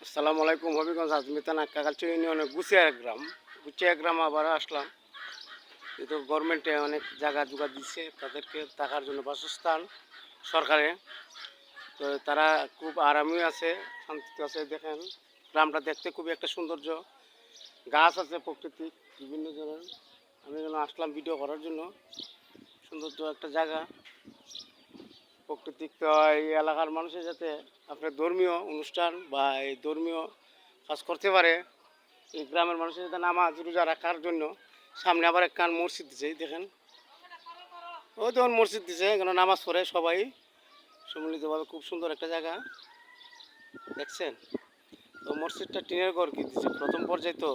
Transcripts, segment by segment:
আসসালামু আলাইকুম। হবিগঞ্জ আজমিতানা কাকালচর ইউনিয়নে গুছিয়া গ্রাম আবার আসলাম। কিন্তু গভর্নমেন্টে অনেক জায়গা জোগাড় দিচ্ছে তাদেরকে থাকার জন্য বাসস্থান সরকারে। তো তারা খুব আরামে আছে, শান্তিতে আছে। দেখেন গ্রামটা দেখতে খুবই একটা সৌন্দর্য, গাছ আছে প্রাকৃতিক বিভিন্ন ধরনের। আমি যেন আসলাম ভিডিও করার জন্য। সৌন্দর্য একটা জায়গা প্রাকৃতিক। তো এই এলাকার মানুষের যাতে আপনার ধর্মীয় অনুষ্ঠান বা এই ধর্মীয় কাজ করতে পারে, এই গ্রামের মানুষের যাতে নামাজ রোজা রাখার জন্য সামনে আবার একখান মসজিদ দিছে। দেখেন ওই তখন মসজিদ দিছে, এখানে নামাজ পড়ে সবাই সম্মিলিতভাবে। খুব সুন্দর একটা জায়গা দেখছেন। তো মসজিদটা টিনের ঘর কি দিচ্ছে প্রথম পর্যায়ে। তো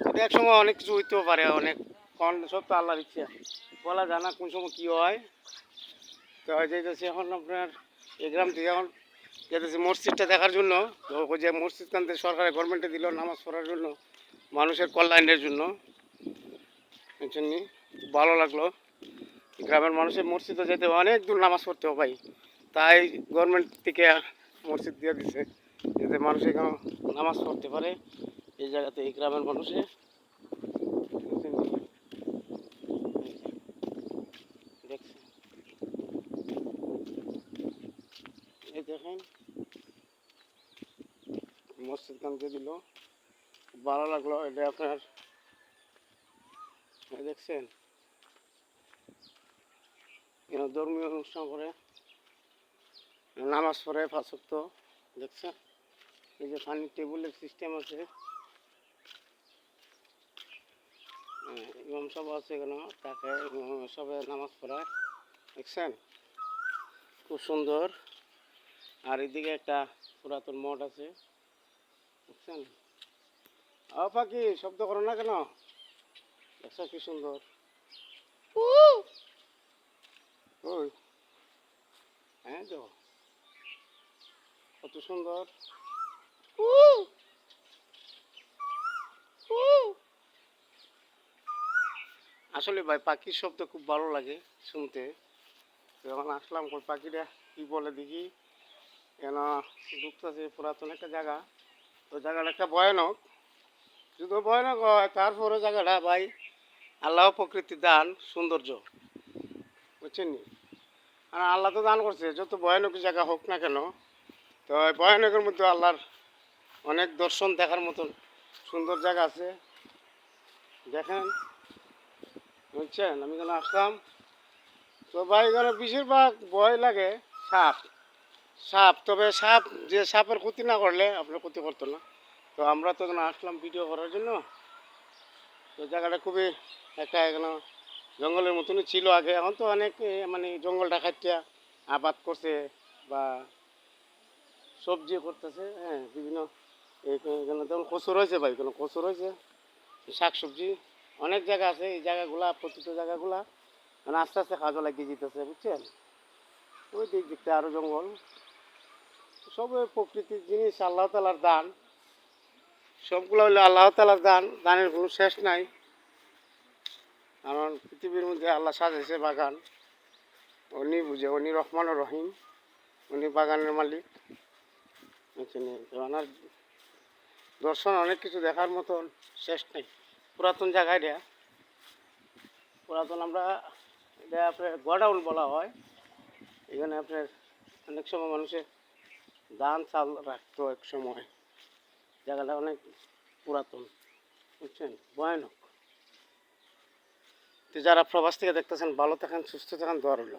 এটা এক সময় অনেক কিছু হইতেও পারে, অনেক কন সব তো আল্লাহর ইচ্ছা, বলা যায় না কোন সময় কী হয়। তো যেতেছি এখন আপনার এই গ্রাম থেকে এখন যেতেছি মসজিদটা দেখার জন্য। তো ওই যে মসজিদ কান্তে সরকারের গভর্নমেন্টে দিল নামাজ পড়ার জন্য, মানুষের কল্যাণের জন্য। বুঝছেননি, ভালো লাগলো। গ্রামের মানুষের মসজিদে যেতে অনেক দূর নামাজ পড়তে হবে ভাই, তাই গভর্নমেন্ট থেকে মসজিদ দিয়ে দিছে যাতে মানুষ এখানে নামাজ পড়তে পারে এই জায়গাতে, এই গ্রামের মানুষে। দেখছেন, এই দেখেন মসজিদ কান্তে দিল, ভালো লাগলো। এটা আপনার দেখছেন ধর্মীয় অনুষ্ঠান করে, নামাজ পড়ে 5 ওয়াক্ত। দেখছেন এই যে পানির টেবিলের সিস্টেম আছে, ইমাম সব আছে এখানে, তাকে সবে নামাজ পড়ায়। দেখছেন খুব সুন্দর। আর এদিকে একটা পুরাতন মঠ আছে, দেখছেন। পাখি শব্দ করো না কেন, দেখছো কি সুন্দর। ওই হ্যাঁ তো কত সুন্দর। আসলে ভাই পাখির শব্দ খুব ভালো লাগে শুনতে। যখন আসলাম ওই পাখিটা কি বলে দেখি, কেন ঢুকতেছে পুরাতন একটা জায়গা। তো জায়গাটা একটা ভয়ানক, যদি ভয়ানক হয় তারপরে জায়গাটা ভাই আল্লাহ প্রকৃতির দান, সৌন্দর্য। বুঝছেন নি, আর আল্লাহ তো দান করছে যত ভয়ানক জায়গা হোক না কেন। তো ওই ভয়ানকের মধ্যে আল্লাহর অনেক দর্শন দেখার মতন সুন্দর জায়গা আছে। দেখেন বুঝছেন, আমি কেন আসলাম। তো ভাই এখানে বেশিরভাগ ভয় লাগে সাপ। তবে সাপ যে সাপের ক্ষতি না করলে আপনার ক্ষতি করতো না। তো আমরা তো এখানে আসলাম ভিডিও করার জন্য। তো জায়গাটা খুবই একটা এখানে জঙ্গলের মতনই ছিল আগে, এখন তো অনেক মানে জঙ্গলটা কাটিয়া আবাদ করছে বা সবজি করতেছে। হ্যাঁ বিভিন্ন এখানে যেমন কচু রয়েছে ভাই, কোনো কচু রয়েছে, শাক সবজি অনেক জায়গা আছে। এই জায়গাগুলা প্রতিটা জায়গাগুলা মানে আস্তে আস্তে কাজও লাগিয়ে যেতেছে, বুঝছেন। ওই দিক দিকটা আরও জঙ্গল, সব প্রকৃতির জিনিস, আল্লাহ তালার দান। সবগুলো হলো আল্লাহ তালার দান, দানের কোনো শেষ নাই। কারণ পৃথিবীর মধ্যে আল্লাহ সাজাইছে বাগান, উনি বুঝে, উনি রহমান রহিম, উনি বাগানের মালিক। বুঝছেন, ওনার দর্শন অনেক কিছু দেখার মতন শেষ নেই। পুরাতন জায়গা এটা, পুরাতন আমরা এটা আপনার গোডাউন বলা হয়। এখানে আপনার অনেক সময় মানুষের ধান চাল রাখতো এক সময়। জায়গাটা অনেক পুরাতন, বুঝছেন, ভয়ানক। তো যারা প্রবাস থেকে দেখতেছেন ভালো থাকেন, সুস্থ থাকেন, দোয়া রইল।